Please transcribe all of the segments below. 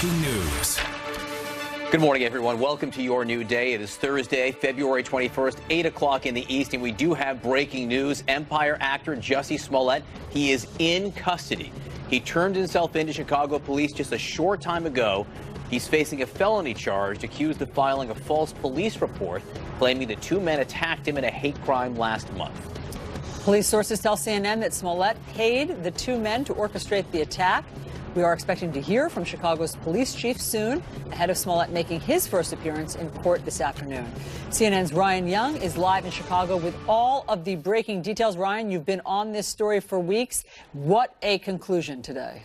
breaking news. Good morning, everyone. Welcome to your new day. It is Thursday, February 21st, 8 o'clock in the East, and we do have breaking news. Empire actor Jussie Smollett, he is in custody. He turned himself into Chicago police just a short time ago. He's facing a felony charge accused of filing a false police report claiming the two men attacked him in a hate crime last month. Police sources tell CNN that Smollett paid the two men to orchestrate the attack. We are expecting to hear from Chicago's police chief soon, ahead of Smollett making his first appearance in court this afternoon. CNN's Ryan Young is live in Chicago with all of the breaking details. Ryan, you've been on this story for weeks. What a conclusion today.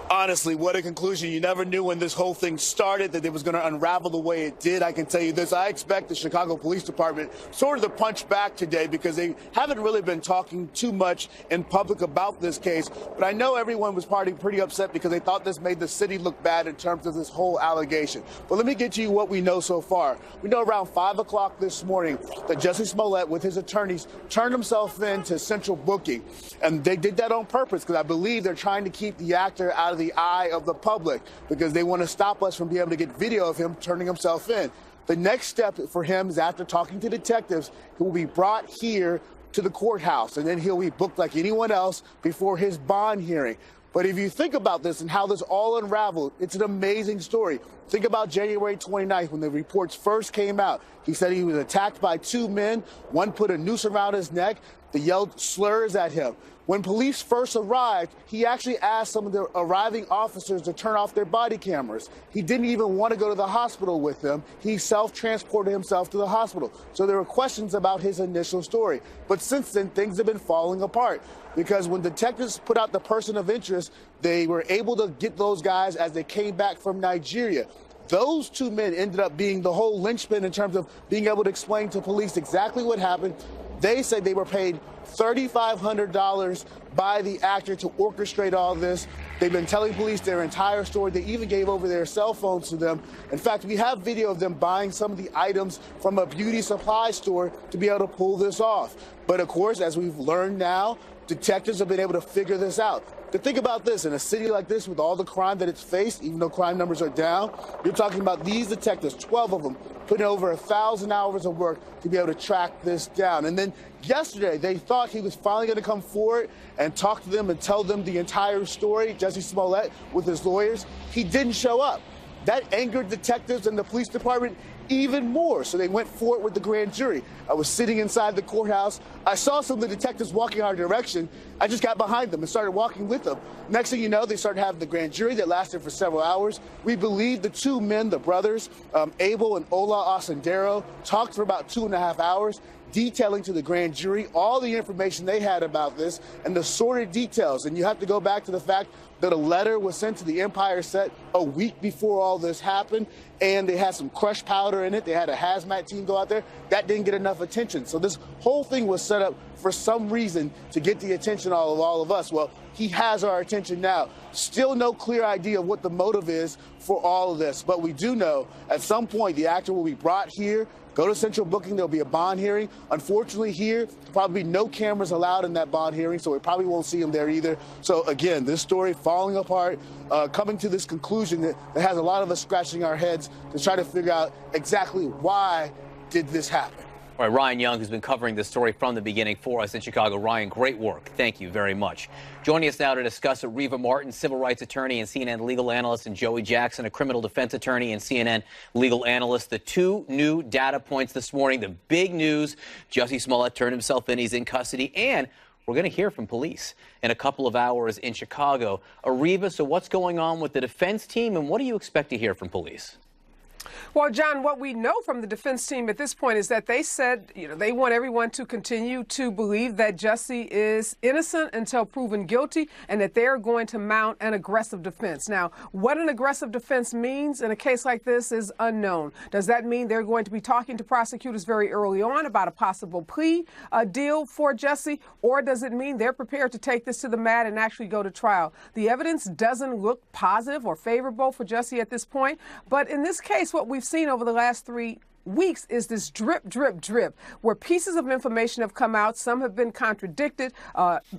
Honestly, what a conclusion. You never knew when this whole thing started that it was going to unravel the way it did. I can tell you this. I expect the Chicago Police Department sort of to punch back today because they haven't really been talking too much in public about this case. But I know everyone was pretty upset because they thought this made the city look bad in terms of this whole allegation. But let me get you what we know so far. We know around 5 o'clock this morning that Jussie Smollett with his attorneys turned himself in to central booking. And they did that on purpose because I believe they're trying to keep the actor out of the eye of the public because they want to stop us from being able to get video of him turning himself in. The next step for him is after talking to detectives, he will be brought here to the courthouse, and then he'll be booked like anyone else before his bond hearing. But if you think about this and how this all unraveled, it's an amazing story. Think about January 29th when the reports first came out. He said he was attacked by two men. One put a noose around his neck. They yelled slurs at him. When police first arrived, he actually asked some of the arriving officers to turn off their body cameras. He didn't even want to go to the hospital with them. He self-transported himself to the hospital. So there were questions about his initial story. But since then, things have been falling apart because when detectives put out the person of interest, they were able to get those guys as they came back from Nigeria. Those two men ended up being the whole linchpin in terms of being able to explain to police exactly what happened. They said they were paid $3,500 by the actor to orchestrate all this. They've been telling police their entire story. They even gave over their cell phones to them. In fact, we have video of them buying some of the items from a beauty supply store to be able to pull this off. But of course, as we've learned now, detectives have been able to figure this out. To think about this, in a city like this with all the crime that it's faced, even though crime numbers are down, you're talking about these detectives, 12 of them, putting over 1,000 hours of work to be able to track this down. And then yesterday, they thought he was finally going to come forward and talk to them and tell them the entire story, Jussie Smollett, with his lawyers. He didn't show up. That angered detectives and the police department even more, so they went forward with the grand jury. I was sitting inside the courthouse. I saw some of the detectives walking our direction. I just got behind them and started walking with them. Next thing you know, they started having the grand jury that lasted for several hours. We believe the two men, the brothers, Abel and Ola Osendero, talked for about 2.5 hours, detailing to the grand jury all the information they had about this and the sordid details. And you have to go back to the fact that a letter was sent to the Empire set a week before all this happened, and they had some crushed powder in it. They had a hazmat team go out there. That didn't get enough attention. So this whole thing was set up for some reason to get the attention of all of us. Well, he has our attention now. Still no clear idea of what the motive is for all of this. But we do know at some point the actor will be brought here, go to central booking, there'll be a bond hearing. Unfortunately here, probably no cameras allowed in that bond hearing, so we probably won't see him there either. So again, this story falling apart, coming to this conclusion that has a lot of us scratching our heads to try to figure out exactly why did this happen. All right, Ryan Young, who's been covering this story from the beginning for us in Chicago. Ryan, great work. Thank you very much. Joining us now to discuss it, Reva Martin, civil rights attorney and CNN legal analyst, and Joey Jackson, a criminal defense attorney and CNN legal analyst. The two new data points this morning, the big news, Jussie Smollett turned himself in, he's in custody, and we're going to hear from police in a couple of hours in Chicago. Reva, so what's going on with the defense team, and what do you expect to hear from police? Well, John, what we know from the defense team at this point is that they said, they want everyone to continue to believe that Jussie is innocent until proven guilty and that they're going to mount an aggressive defense. Now, what an aggressive defense means in a case like this is unknown. Does that mean they're going to be talking to prosecutors very early on about a possible plea deal for Jussie, or does it mean they're prepared to take this to the mat and actually go to trial? The evidence doesn't look positive or favorable for Jussie at this point, but in this case, what we've seen over the last 3 weeks is this drip, drip, drip, where pieces of information have come out. Some have been contradicted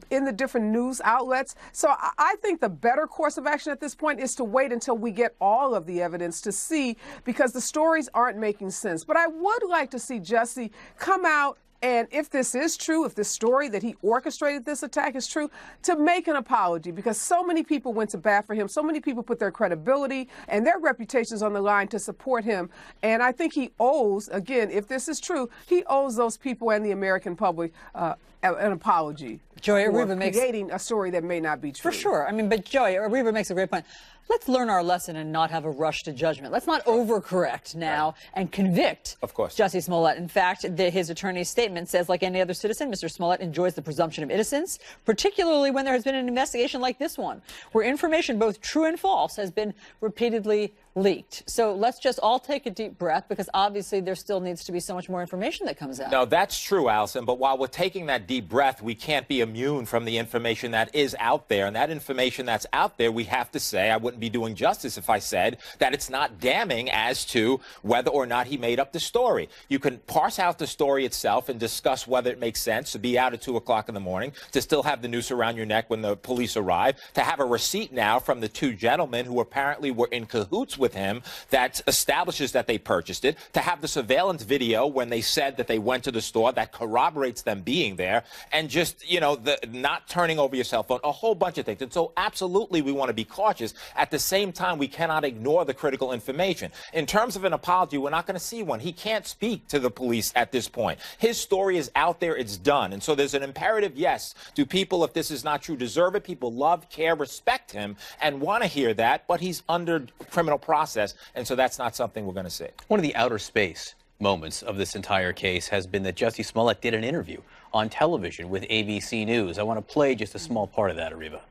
in the different news outlets. So I think the better course of action at this point is to wait until we get all of the evidence to see, because the stories aren't making sense. But I would like to see Jussie come out, and if this is true, if this story that he orchestrated this attack is true, to make an apology, because so many people went to bat for him. So many people put their credibility and their reputations on the line to support him. And I think he owes, again, if this is true, he owes those people and the American public an apology. Joy, for Ariba makes creating a story that may not be true. For sure. I mean, but Joy, Ariba makes a great point. Let's learn our lesson and not have a rush to judgment. Let's not overcorrect now and convict Jussie Smollett. In fact, his attorney's statement says, like any other citizen, Mr. Smollett enjoys the presumption of innocence, particularly when there has been an investigation like this one, where information, both true and false, has been repeatedly leaked. So let's just all take a deep breath, because obviously there still needs to be so much more information that comes out. No, that's true, Allison. But while we're taking that deep breath, we can't be immune from the information that is out there. And that information that's out there, we have to say, I wouldn't be doing justice if I said that it's not damning as to whether or not he made up the story. You can parse out the story itself and discuss whether it makes sense to be out at 2 o'clock in the morning, to still have the noose around your neck when the police arrive, to have a receipt now from the two gentlemen who apparently were in cahoots with him that establishes that they purchased it, to have the surveillance video when they said that they went to the store that corroborates them being there, and just, you know, the not turning over your cell phone, a whole bunch of things. And so absolutely we want to be cautious. At the same time, we cannot ignore the critical information. In terms of an apology, we're not going to see one. He can't speak to the police at this point. His story is out there. It's done. And so there's an imperative, yes. Do people, if this is not true, deserve it? People love, care, respect him, and want to hear that, but he's under criminal process, and so that's not something we're going to see. One of the outer space moments of this entire case has been that Jussie Smollett did an interview on television with ABC News. I want to play just a small part of that, Ariba.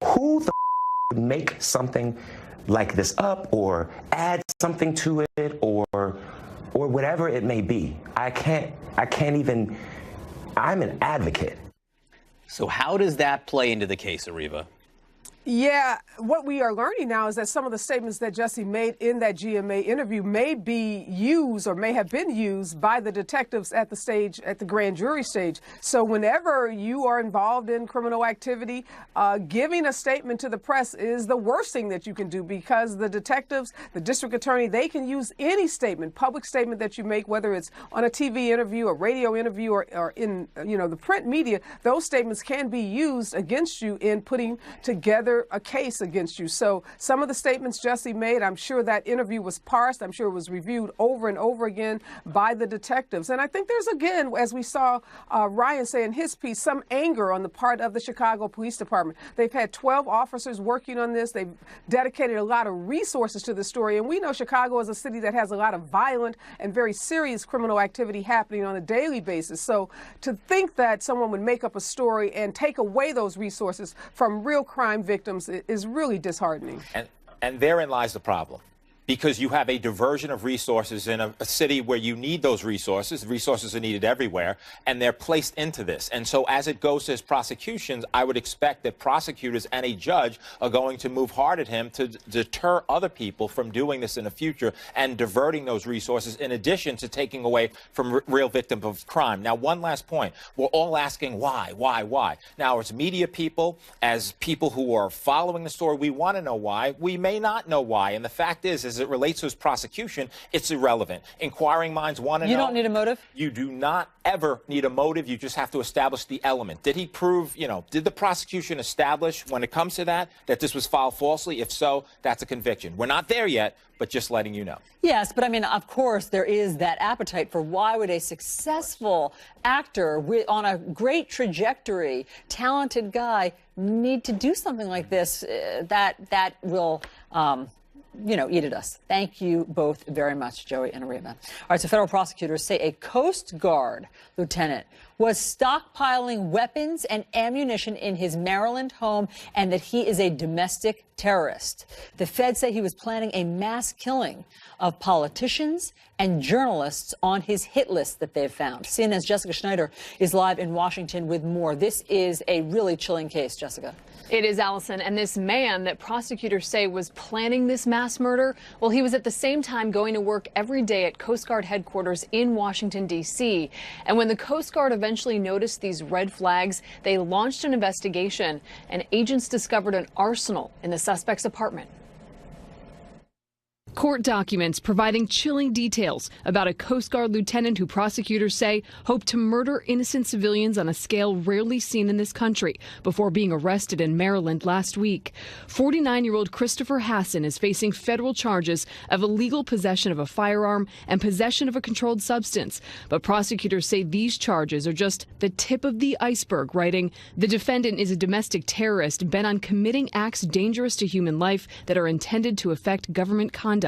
Who the would make something like this up or add something to it or whatever it may be? I can't even, I'm an advocate. So how does that play into the case, Ariba? Yeah, what we are learning now is that some of the statements that Jussie made in that GMA interview may be used or may have been used by the detectives at the stage, at the grand jury stage. So whenever you are involved in criminal activity, giving a statement to the press is the worst thing that you can do, because the detectives, the district attorney, they can use any statement, public statement that you make, whether it's on a TV interview, a radio interview, or in, you know, the print media. Those statements can be used against you in putting together a case against you. So some of the statements Jussie made, I'm sure that interview was parsed. I'm sure it was reviewed over and over again by the detectives. And I think there's, again, as we saw Ryan say in his piece, some anger on the part of the Chicago Police Department. They've had 12 officers working on this. They've dedicated a lot of resources to the story. And we know Chicago is a city that has a lot of violent and very serious criminal activity happening on a daily basis. So to think that someone would make up a story and take away those resources from real crime victims is really disheartening. And therein lies the problem. Because you have a diversion of resources in a city where you need those resources. Resources are needed everywhere, and they're placed into this. And so as it goes to his prosecutions, I would expect that prosecutors and a judge are going to move hard at him to deter other people from doing this in the future and diverting those resources, in addition to taking away from real victims of crime. Now, one last point. We're all asking why? Now, as media people, as people who are following the story, we want to know why. We may not know why. And the fact is as it relates to his prosecution, it's irrelevant. Inquiring minds want to know. You don't need a motive? You do not ever need a motive. You just have to establish the element. Did he prove, you know, did the prosecution establish when it comes to that this was filed falsely? If so, that's a conviction. We're not there yet, but just letting you know. Yes, but I mean, of course, there is that appetite for why would a successful actor on a great trajectory, talented guy, need to do something like this that will you know, eat at us. Thank you both very much, Joey and Ariba. All right, so federal prosecutors say a Coast Guard lieutenant was stockpiling weapons and ammunition in his Maryland home and that he is a domestic terrorist. The feds say he was planning a mass killing of politicians and journalists on his hit list that they've found. CNN's Jessica Schneider is live in Washington with more. This is a really chilling case, Jessica. It is, Allison. And this man that prosecutors say was planning this mass murder, well, he was at the same time going to work every day at Coast Guard headquarters in Washington, D.C. And when the Coast Guard eventually noticed these red flags, they launched an investigation, and agents discovered an arsenal in the suspect's apartment. Court documents providing chilling details about a Coast Guard lieutenant who prosecutors say hoped to murder innocent civilians on a scale rarely seen in this country before being arrested in Maryland last week. 49-year-old Christopher Hasson is facing federal charges of illegal possession of a firearm and possession of a controlled substance. But prosecutors say these charges are just the tip of the iceberg, writing, "The defendant is a domestic terrorist bent on committing acts dangerous to human life that are intended to affect government conduct."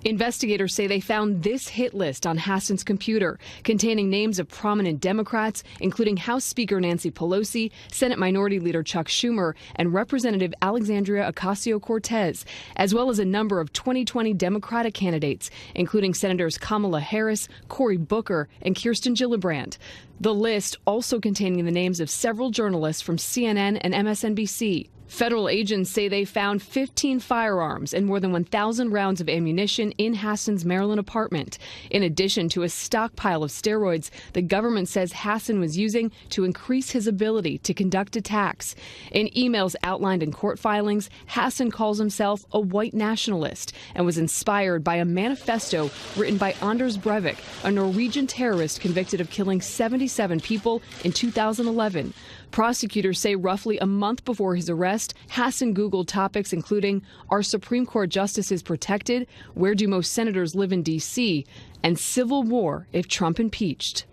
Investigators say they found this hit list on Hasson's computer, containing names of prominent Democrats, including House Speaker Nancy Pelosi, Senate Minority Leader Chuck Schumer, and Representative Alexandria Ocasio-Cortez, as well as a number of 2020 Democratic candidates, including Senators Kamala Harris, Cory Booker, and Kirsten Gillibrand. The list also containing the names of several journalists from CNN and MSNBC. Federal agents say they found 15 firearms and more than 1,000 rounds of ammunition in Hasson's Maryland apartment, in addition to a stockpile of steroids the government says Hasson was using to increase his ability to conduct attacks. In emails outlined in court filings, Hasson calls himself a white nationalist and was inspired by a manifesto written by Anders Breivik, a Norwegian terrorist convicted of killing 77 people in 2011. Prosecutors say roughly a month before his arrest, Hasson Googled topics including, "Are Supreme Court justices protected? Where do most senators live in D.C.? And civil war if Trump impeached."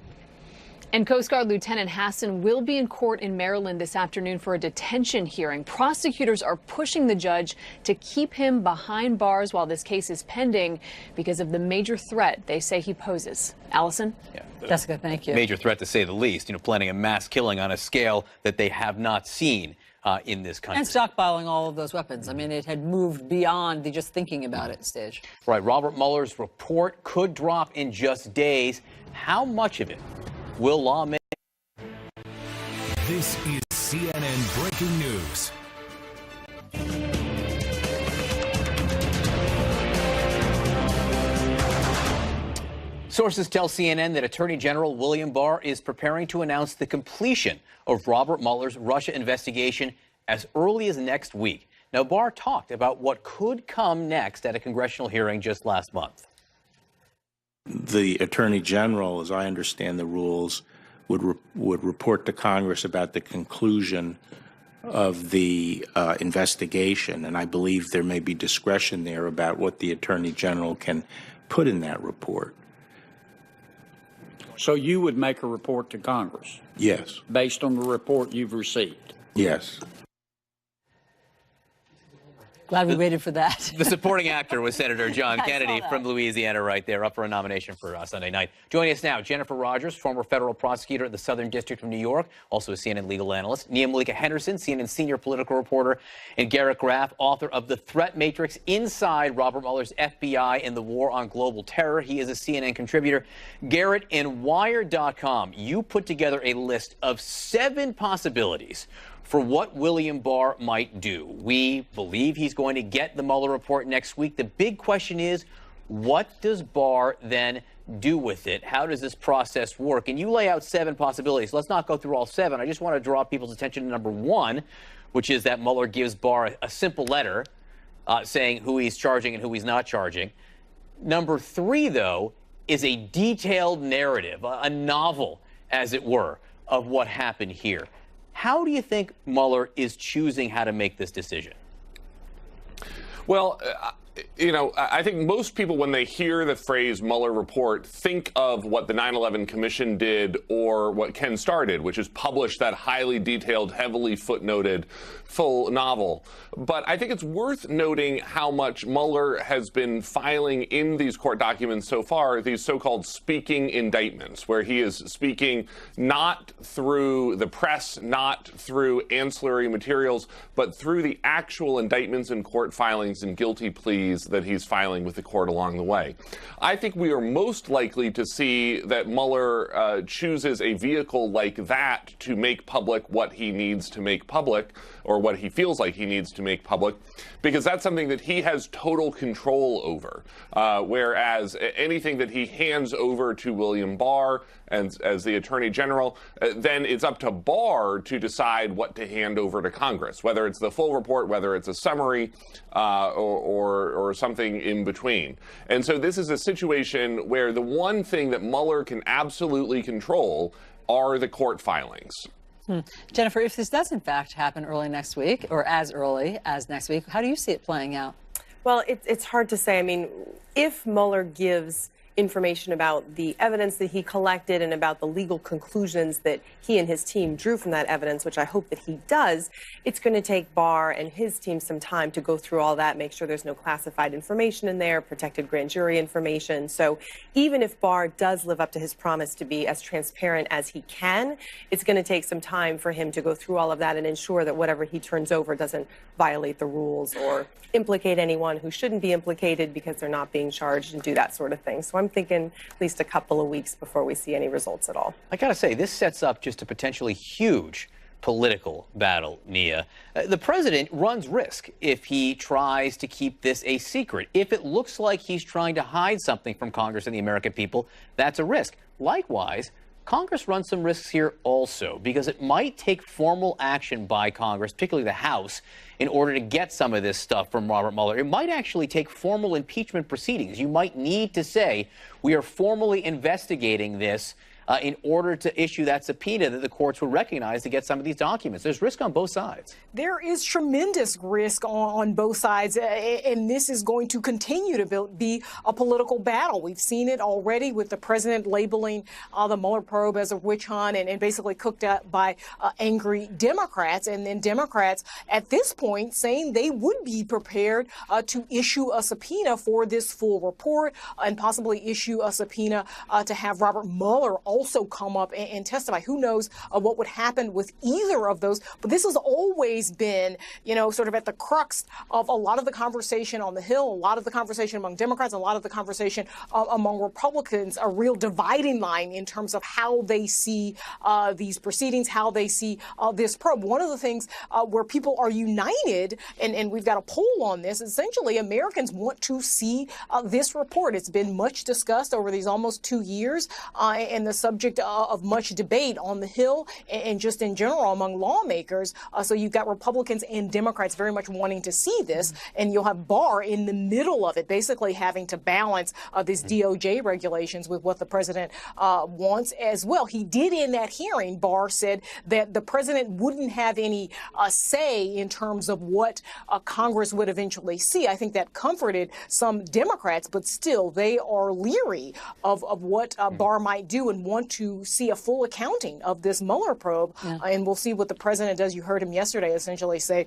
And Coast Guard Lieutenant Hasson will be in court in Maryland this afternoon for a detention hearing. Prosecutors are pushing the judge to keep him behind bars while this case is pending because of the major threat they say he poses. Allison? Yeah. Jessica, thank you. Major threat, to say the least. Planning a mass killing on a scale that they have not seen in this country. And stockpiling all of those weapons. I mean, it had moved beyond the just thinking about it stage. Right. Robert Mueller's report could drop in just days. How much of it will lawmakers? This is CNN Breaking News. Sources tell CNN that Attorney General William Barr is preparing to announce the completion of Robert Mueller's Russia investigation as early as next week. Now, Barr talked about what could come next at a congressional hearing just last month. The Attorney General, as I understand the rules, would report to Congress about the conclusion of the investigation, and I believe there may be discretion there about what the Attorney General can put in that report. So you would make a report to Congress? Yes. Based on the report you've received? Yes. Glad we waited for that. The supporting actor was Senator John Kennedy from Louisiana right there, up for a nomination for Sunday night. Joining us now, Jennifer Rogers, former federal prosecutor at the Southern District of New York, also a CNN legal analyst. Nia Malika Henderson, CNN senior political reporter. And Garrett Graff, author of The Threat Matrix Inside Robert Mueller's FBI and the War on Global Terror. He is a CNN contributor. Garrett, in Wired.com, you put together a list of 7 possibilities for what William Barr might do. We believe he's going to get the Mueller report next week. The big question is, what does Barr then do with it? How does this process work? And you lay out 7 possibilities. Let's not go through all 7. I just want to draw people's attention to number 1, which is that Mueller gives Barr a simple letter saying who he's charging and who he's not charging. Number 3, though, is a detailed narrative, a novel, as it were, of what happened here. How do you think Mueller is choosing how to make this decision? Well, you know, I think most people, when they hear the phrase Mueller report, think of what the 9/11 Commission did or what Ken Starr did, which is publish that highly detailed, heavily footnoted full novel. But I think it's worth noting how much Mueller has been filing in these court documents so far, these so-called speaking indictments, where he is speaking not through the press, not through ancillary materials, but through the actual indictments and court filings and guilty pleas that he's filing with the court along the way. I think we are most likely to see that Mueller chooses a vehicle like that to make public what he needs to make public, or what he feels like he needs to make public, because that's something that he has total control over. Whereas anything that he hands over to William Barr and as the Attorney General, then it's up to Barr to decide what to hand over to Congress, whether it's the full report, whether it's a summary, or something in between. And so this is a situation where the one thing that Mueller can absolutely control are the court filings. Jennifer, if this does in fact happen early next week, or as early as next week, how do you see it playing out? Well, it's hard to say. I mean, if Mueller gives information about the evidence that he collected and about the legal conclusions that he and his team drew from that evidence, which I hope that he does, it's going to take Barr and his team some time to go through all that, make sure there's no classified information in there, protected grand jury information. So even if Barr does live up to his promise to be as transparent as he can, it's going to take some time for him to go through all of that and ensure that whatever he turns over doesn't violate the rules or implicate anyone who shouldn't be implicated because they're not being charged, and do that sort of thing. So I'm thinking at least a couple of weeks before we see any results at all. I got to say, this sets up just a potentially huge political battle, Nia. The president runs risk if he tries to keep this a secret. If it looks like he's trying to hide something from Congress and the American people, that's a risk. Likewise, Congress runs some risks here also, because it might take formal action by Congress, particularly the House, in order to get some of this stuff from Robert Mueller. It might actually take formal impeachment proceedings. You might need to say, we are formally investigating this in order to issue that subpoena that the courts would recognize to get some of these documents. There's risk on both sides. There is tremendous risk on both sides, and this is going to continue to be a political battle. We've seen it already with the president labeling the Mueller probe as a witch hunt and basically cooked up by angry Democrats, and then Democrats at this point saying they would be prepared to issue a subpoena for this full report and possibly issue a subpoena to have Robert Mueller also come up and testify. Who knows what would happen with either of those? But this has always been, you know, sort of at the crux of a lot of the conversation on the Hill, a lot of the conversation among Democrats, a lot of the conversation among Republicans, a real dividing line in terms of how they see these proceedings, how they see this probe. One of the things where people are united, and we've got a poll on this, essentially Americans want to see this report. It's been much discussed over these almost 2 years, and the subject of much debate on the Hill and just in general among lawmakers. So you've got Republicans and Democrats very much wanting to see this, and you'll have Barr in the middle of it, basically having to balance these DOJ regulations with what the president wants as well. He did in that hearing, Barr said that the president wouldn't have any say in terms of what Congress would eventually see. I think that comforted some Democrats, but still they are leery of what Barr might do and want to see a full accounting of this Mueller probe. And we'll see what the president does. You heard him yesterday essentially say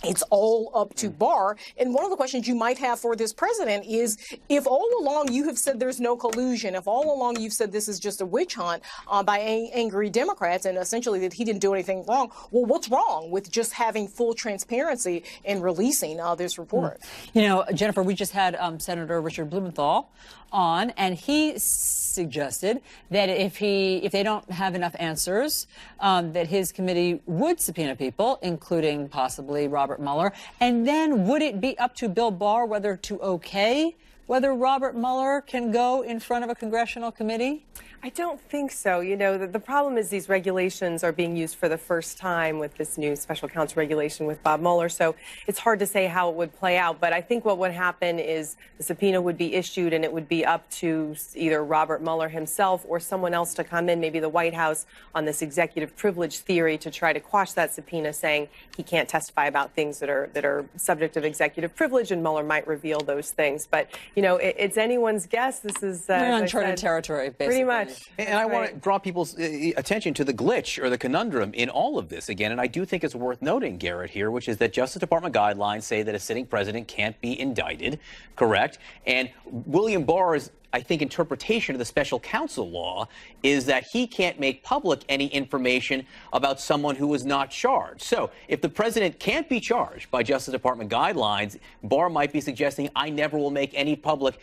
it's all up to Barr. And one of the questions you might have for this president is, if all along you have said there's no collusion, if all along you've said this is just a witch hunt by angry Democrats and essentially that he didn't do anything wrong, well, what's wrong with just having full transparency and releasing this report? You know, Jennifer, we just had Senator Richard Blumenthal on, and he suggested that if they don't have enough answers, that his committee would subpoena people, including possibly Robert Mueller, and then would it be up to Bill Barr whether to okay whether Robert Mueller can go in front of a congressional committee? I don't think so. You know, the problem is these regulations are being used for the first time with this new special counsel regulation with Bob Mueller. So it's hard to say how it would play out. But I think what would happen is the subpoena would be issued and it would be up to either Robert Mueller himself or someone else to come in, maybe the White House, on this executive privilege theory to try to quash that subpoena, saying he can't testify about things that are subject of executive privilege, and Mueller might reveal those things. But, you know, it's anyone's guess. This is uncharted territory, basically. Pretty much. And I want to draw people's attention to the glitch or the conundrum in all of this again. And I do think it's worth noting, Garrett, here, which is that Justice Department guidelines say that a sitting president can't be indicted, correct? And William Barr's, I think, interpretation of the special counsel law is that he can't make public any information about someone who is not charged. So if the president can't be charged by Justice Department guidelines, Barr might be suggesting, I never will make any public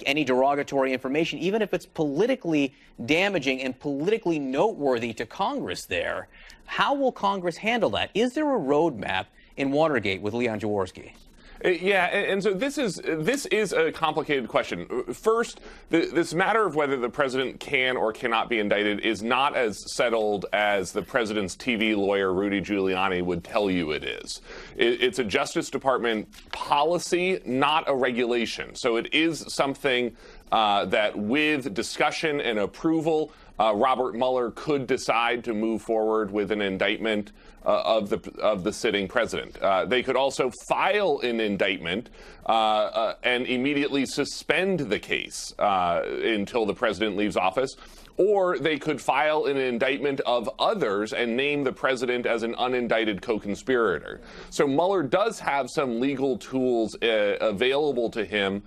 any derogatory information, even if it's politically damaging and politically noteworthy to Congress there. How will Congress handle that? Is there a roadmap in Watergate with Leon Jaworski? Yeah, and so this is a complicated question. First, this matter of whether the president can or cannot be indicted is not as settled as the president's TV lawyer, Rudy Giuliani, would tell you it is. It's a Justice Department policy, not a regulation. So it is something that with discussion and approval, Robert Mueller could decide to move forward with an indictment of the sitting president. They could also file an indictment and immediately suspend the case until the president leaves office. Or they could file an indictment of others and name the president as an unindicted co-conspirator. So Mueller does have some legal tools available to him,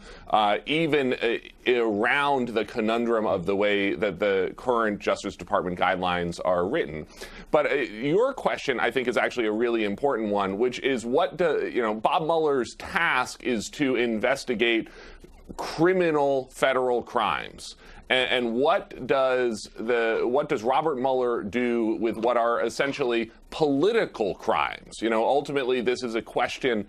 even around the conundrum of the way that the current Justice Department guidelines are written. But your question, I think, is actually a really important one, which is Bob Mueller's task is to investigate criminal federal crimes. And what does Robert Mueller do with what are essentially political crimes? You know, ultimately, this is a question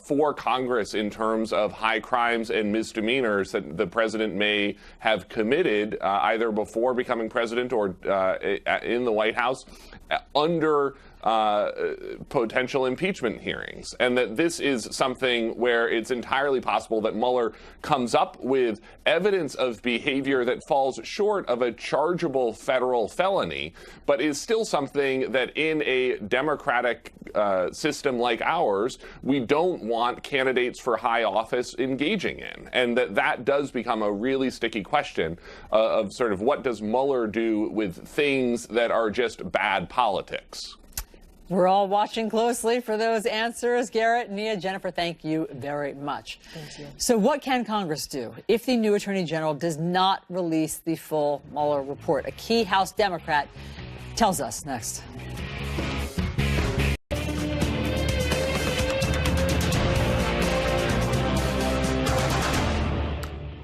for Congress in terms of high crimes and misdemeanors that the president may have committed either before becoming president or in the White House under potential impeachment hearings, and that this is something where it's entirely possible that Mueller comes up with evidence of behavior that falls short of a chargeable federal felony, but is still something that in a democratic system like ours, we don't want candidates for high office engaging in. And that does become a really sticky question of sort of what does Mueller do with things that are just bad politics? We're all watching closely for those answers. Garrett, Nia, Jennifer, thank you very much. Thank you. So what can Congress do if the new Attorney General does not release the full Mueller report? A key House Democrat tells us next.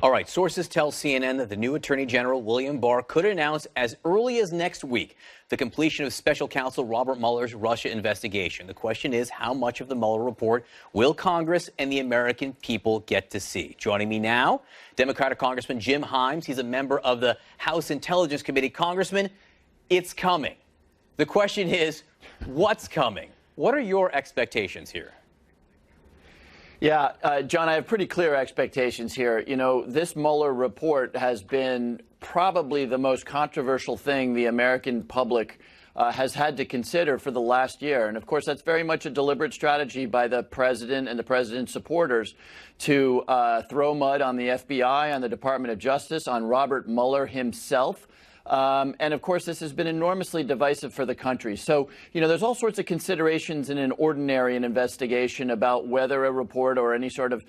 All right, sources tell CNN that the new Attorney General, William Barr, could announce as early as next week the completion of Special Counsel Robert Mueller's Russia investigation. The question is, how much of the Mueller report will Congress and the American people get to see? Joining me now, Democratic Congressman Jim Himes. He's a member of the House Intelligence Committee. Congressman, it's coming. The question is, what's coming? What are your expectations here? Yeah, John, I have pretty clear expectations here. You know, this Mueller report has been probably the most controversial thing the American public has had to consider for the last year. And of course, that's very much a deliberate strategy by the president and the president's supporters to throw mud on the FBI, on the Department of Justice, on Robert Mueller himself. And of course, this has been enormously divisive for the country. So, you know, there's all sorts of considerations in an ordinary investigation about whether a report or any sort of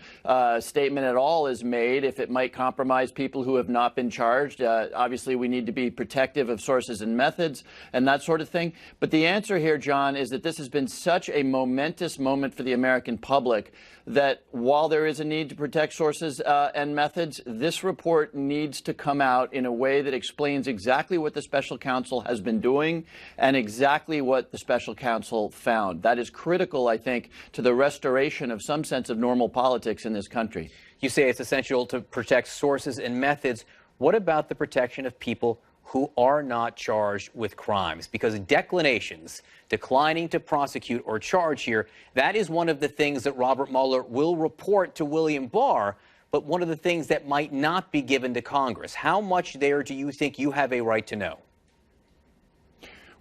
statement at all is made, if it might compromise people who have not been charged. Obviously, we need to be protective of sources and methods and that sort of thing. But the answer here, John, is that this has been such a momentous moment for the American public that while there is a need to protect sources and methods, this report needs to come out in a way that explains exactly exactly what the special counsel has been doing and exactly what the special counsel found. That is critical, I think, to the restoration of some sense of normal politics in this country. You say it's essential to protect sources and methods. What about the protection of people who are not charged with crimes? Because declinations, declining to prosecute or charge here, that is one of the things that Robert Mueller will report to William Barr, but one of the things that might not be given to Congress. How much there do you think you have a right to know?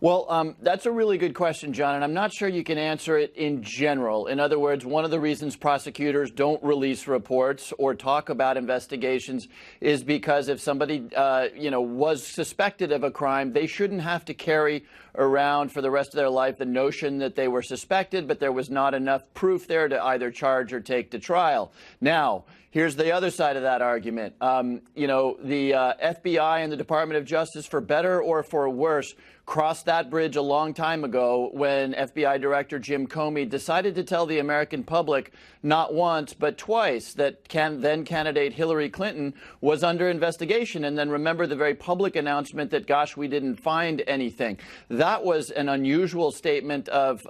Well, that's a really good question, John, and I'm not sure you can answer it in general. In other words, one of the reasons prosecutors don't release reports or talk about investigations is because if somebody, was suspected of a crime, they shouldn't have to carry around for the rest of their life the notion that they were suspected, but there was not enough proof there to either charge or take to trial. Now, here's the other side of that argument. The FBI and the Department of Justice, for better or for worse, crossed that bridge a long time ago when FBI Director Jim Comey decided to tell the American public not once but twice that then candidate Hillary Clinton was under investigation. And then remember the very public announcement that, gosh, we didn't find anything. That was an unusual statement of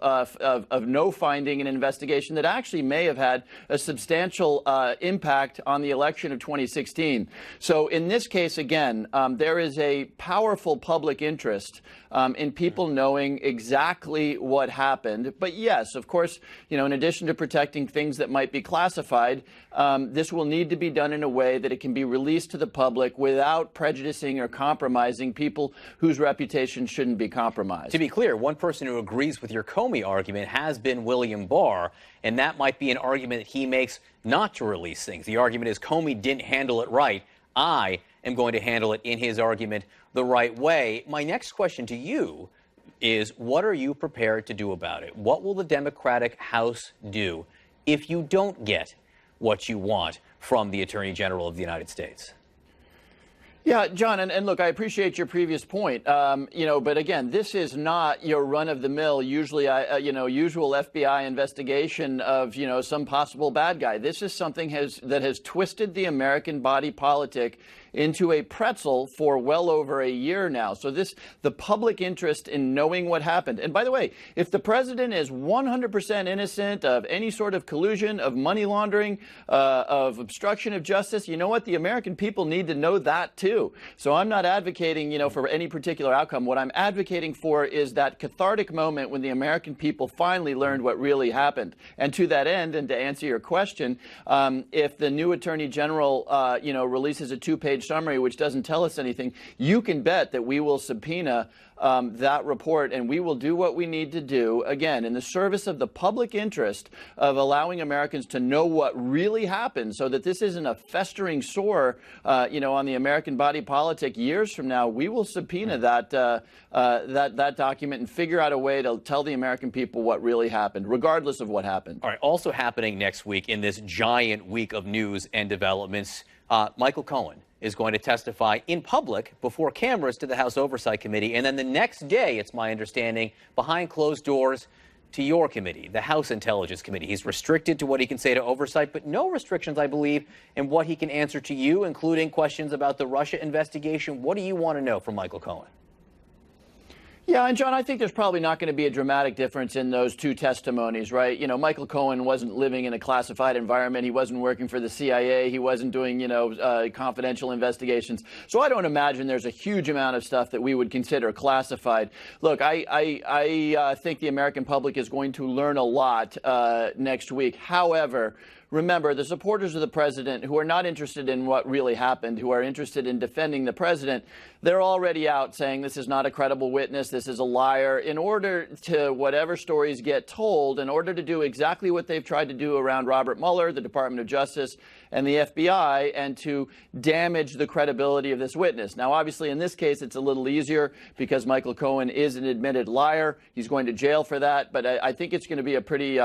no finding an investigation that actually may have had a substantial impact on the election of 2016. So in this case, again, there is a powerful public interest in people knowing exactly what happened. But yes, of course, in addition to protecting things that might be classified, this will need to be done in a way that it can be released to the public without prejudicing or compromising people whose reputation shouldn't be compromised. To be clear, one person who agrees with your Comey argument has been William Barr, and that might be an argument that he makes not to release things. The argument is Comey didn't handle it right. I am going to handle it in his argument the right way. My next question to you is, what are you prepared to do about it? What will the Democratic House do if you don't get what you want from the Attorney General of the United States? Yeah, John, and look, I appreciate your previous point, but again, this is not your run-of-the-mill, usual FBI investigation of, some possible bad guy. This is something that has twisted the American body politic into a pretzel for well over a year now. So the public interest in knowing what happened. And by the way, if the president is 100% innocent of any sort of collusion, of money laundering, of obstruction of justice, you know what? The American people need to know that too. So I'm not advocating, for any particular outcome. What I'm advocating for is that cathartic moment when the American people finally learned what really happened. And to that end, and to answer your question, if the new Attorney General, releases a 2-page summary which doesn't tell us anything, you can bet that we will subpoena that report, and we will do what we need to do, again, in the service of the public interest of allowing Americans to know what really happened so that this isn't a festering sore, on the American body politic years from now. We will subpoena that document and figure out a way to tell the American people what really happened, regardless of what happened. All right, also happening next week in this giant week of news and developments, Michael Cohen is going to testify in public before cameras to the House Oversight Committee. And then the next day, it's my understanding, behind closed doors to your committee, the House Intelligence Committee. He's restricted to what he can say to Oversight, but no restrictions, I believe, in what he can answer to you, including questions about the Russia investigation. What do you want to know from Michael Cohen? Yeah, and John, I think there's probably not going to be a dramatic difference in those two testimonies, right? Michael Cohen wasn't living in a classified environment. He wasn't working for the CIA. He wasn't doing, confidential investigations. So I don't imagine there's a huge amount of stuff that we would consider classified. Look, I think the American public is going to learn a lot next week. However, remember, the supporters of the president who are not interested in what really happened, who are interested in defending the president, they're already out saying this is not a credible witness, this is a liar. In order to, whatever stories get told, in order to do exactly what they've tried to do around Robert Mueller, the Department of Justice, and the FBI, and to damage the credibility of this witness. Now, obviously, in this case, it's a little easier because Michael Cohen is an admitted liar. He's going to jail for that, but I think it's going to be a pretty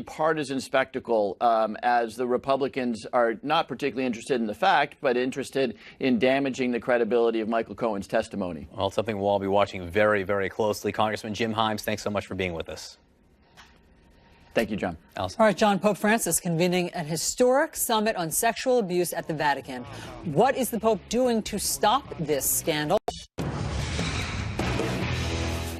partisan spectacle as the Republicans are not particularly interested in the fact, but interested in damaging the credibility of Michael Cohen's testimony. Well, it's something we'll all be watching very, very closely. Congressman Jim Himes, thanks so much for being with us. Thank you, John. Allison. All right, John, Pope Francis convening an historic summit on sexual abuse at the Vatican. What is the Pope doing to stop this scandal?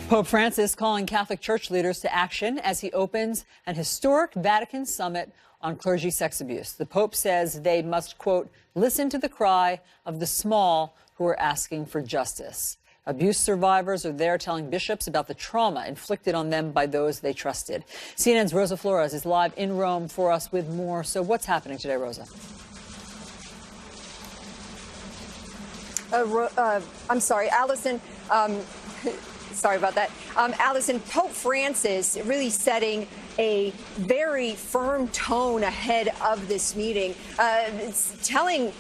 Pope Francis calling Catholic Church leaders to action as he opens an historic Vatican summit on clergy sex abuse. The Pope says they must, quote, listen to the cry of the small who are asking for justice. Abuse survivors are there telling bishops about the trauma inflicted on them by those they trusted. CNN's Rosa Flores is live in Rome for us with more. So what's happening today, Rosa? I'm sorry, Allison. Sorry about that. Allison, Pope Francis really setting a very firm tone ahead of this meeting, telling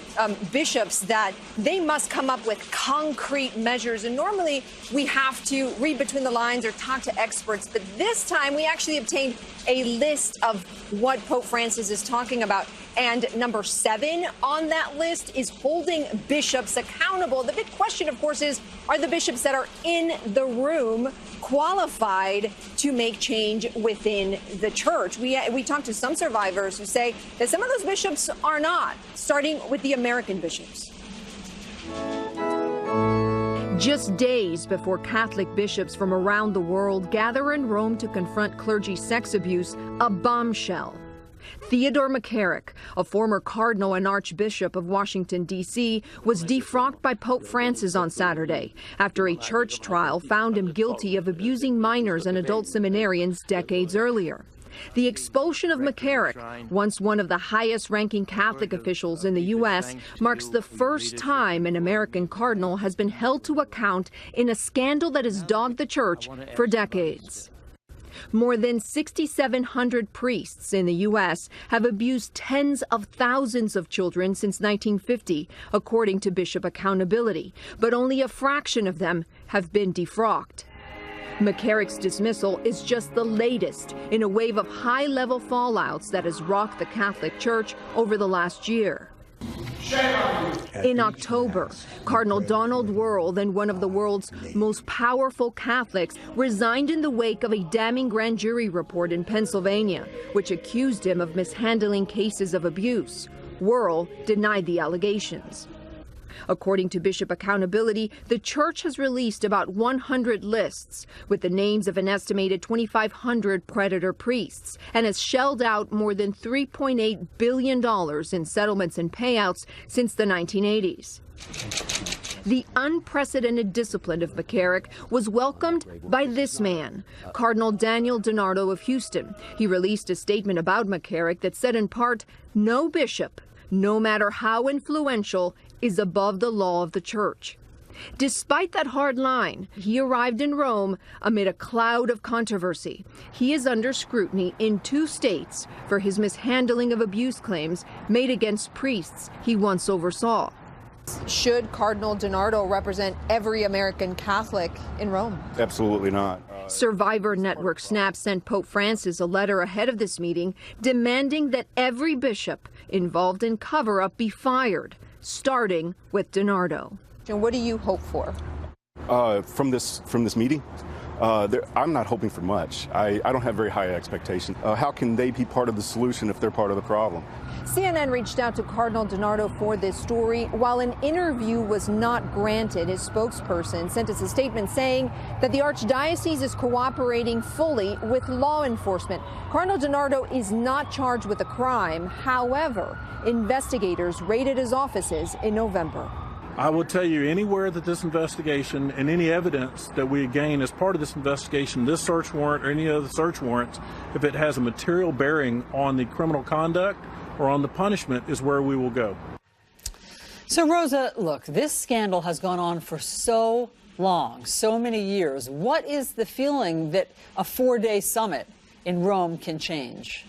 bishops that they must come up with concrete measures. And normally we have to read between the lines or talk to experts. But this time we actually obtained a list of what Pope Francis is talking about. And number 7 on that list is holding bishops accountable. The big question, of course, is, are the bishops that are in the room qualified to make change within the church? We talked to some survivors who say that some of those bishops are not, starting with the American bishops. Just days before Catholic bishops from around the world gather in Rome to confront clergy sex abuse, a bombshell. Theodore McCarrick, a former cardinal and archbishop of Washington, D.C., was defrocked by Pope Francis on Saturday after a church trial found him guilty of abusing minors and adult seminarians decades earlier. The expulsion of McCarrick, once one of the highest-ranking Catholic officials in the U.S., marks the first time an American cardinal has been held to account in a scandal that has dogged the church for decades. More than 6,700 priests in the U.S. have abused tens of thousands of children since 1950, according to Bishop Accountability, but only a fraction of them have been defrocked. McCarrick's dismissal is just the latest in a wave of high-level fallouts that has rocked the Catholic Church over the last year. In October, Cardinal Donald Wuerl, then one of the world's most powerful Catholics, resigned in the wake of a damning grand jury report in Pennsylvania, which accused him of mishandling cases of abuse. Wuerl denied the allegations. According to Bishop Accountability, the church has released about 100 lists with the names of an estimated 2,500 predator priests and has shelled out more than $3.8 billion in settlements and payouts since the 1980s. The unprecedented discipline of McCarrick was welcomed by this man, Cardinal Daniel DiNardo of Houston. He released a statement about McCarrick that said in part, "No bishop, no matter how influential, is above the law of the church." Despite that hard line, he arrived in Rome amid a cloud of controversy. He is under scrutiny in 2 states for his mishandling of abuse claims made against priests he once oversaw. Should Cardinal DiNardo represent every American Catholic in Rome? Absolutely not. Survivor Network Snap sent Pope Francis a letter ahead of this meeting demanding that every bishop involved in cover-up be fired, starting with DiNardo. And what do you hope for? From this meeting? I'm not hoping for much. I don't have very high expectations. How can they be part of the solution if they're part of the problem? CNN reached out to Cardinal DiNardo for this story. While an interview was not granted, his spokesperson sent us a statement saying that the Archdiocese is cooperating fully with law enforcement. Cardinal DiNardo is not charged with a crime. However, investigators raided his offices in November. I will tell you, anywhere that this investigation and any evidence that we gain as part of this investigation, this search warrant or any other search warrants, if it has a material bearing on the criminal conduct or on the punishment, is where we will go. So, Rosa, look, this scandal has gone on for so long, so many years. What is the feeling that a 4-day summit in Rome can change?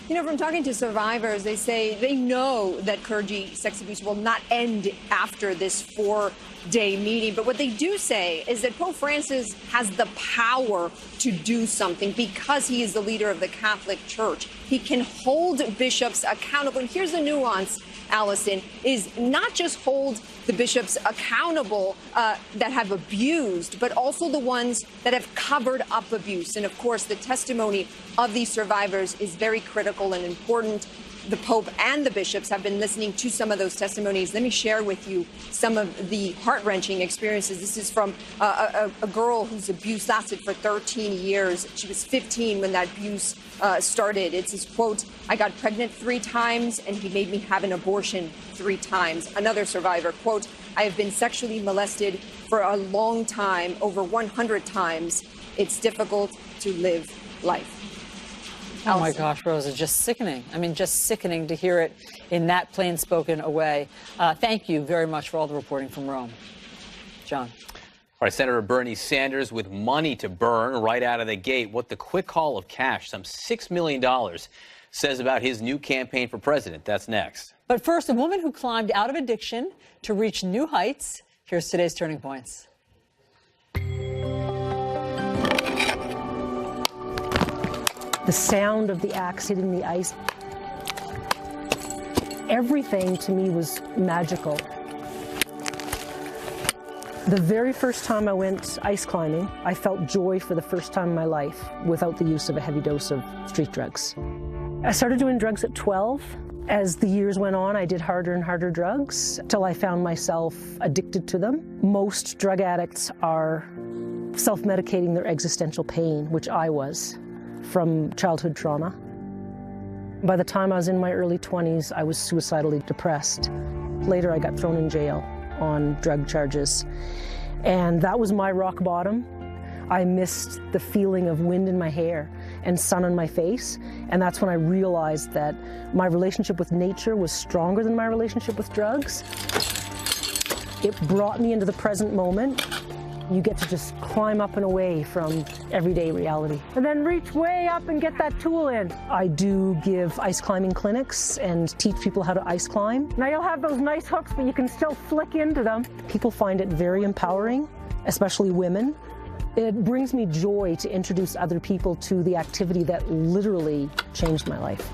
You know, from talking to survivors, they say they know that clergy sex abuse will not end after this 4-day meeting. But what they do say is that Pope Francis has the power to do something because he is the leader of the Catholic Church. He can hold bishops accountable. And here's the nuance. Allison, is not just hold the bishops accountable that have abused, but also the ones that have covered up abuse. And of course, the testimony of these survivors is very critical and important. The Pope and the bishops have been listening to some of those testimonies. Let me share with you some of the heart-wrenching experiences. This is from a girl whose abuse lasted for 13 years. She was 15 when that abuse started. It's this quote, "I got pregnant 3 times and he made me have an abortion 3 times. Another survivor, quote, "I have been sexually molested for a long time, over 100 times. It's difficult to live life." Oh my gosh, Rosa, just sickening. I mean, just sickening to hear it in that plain-spoken a way. Thank you very much for all the reporting from Rome. John. All right, Senator Bernie Sanders with money to burn right out of the gate. What the quick haul of cash, some $6 million, says about his new campaign for president. That's next. But first, a woman who climbed out of addiction to reach new heights. Here's today's Turning Points. The sound of the axe hitting the ice. Everything to me was magical. The very first time I went ice climbing, I felt joy for the first time in my life without the use of a heavy dose of street drugs. I started doing drugs at 12. As the years went on, I did harder and harder drugs till I found myself addicted to them. Most drug addicts are self-medicating their existential pain, which I was, from childhood trauma. By the time I was in my early 20s, I was suicidally depressed. Later, I got thrown in jail on drug charges, and that was my rock bottom. I missed the feeling of wind in my hair and sun on my face, and that's when I realized that my relationship with nature was stronger than my relationship with drugs. It brought me into the present moment. You get to just climb up and away from everyday reality. And then reach way up and get that tool in. I do give ice climbing clinics and teach people how to ice climb. Now you'll have those nice hooks, but you can still flick into them. People find it very empowering, especially women. It brings me joy to introduce other people to the activity that literally changed my life.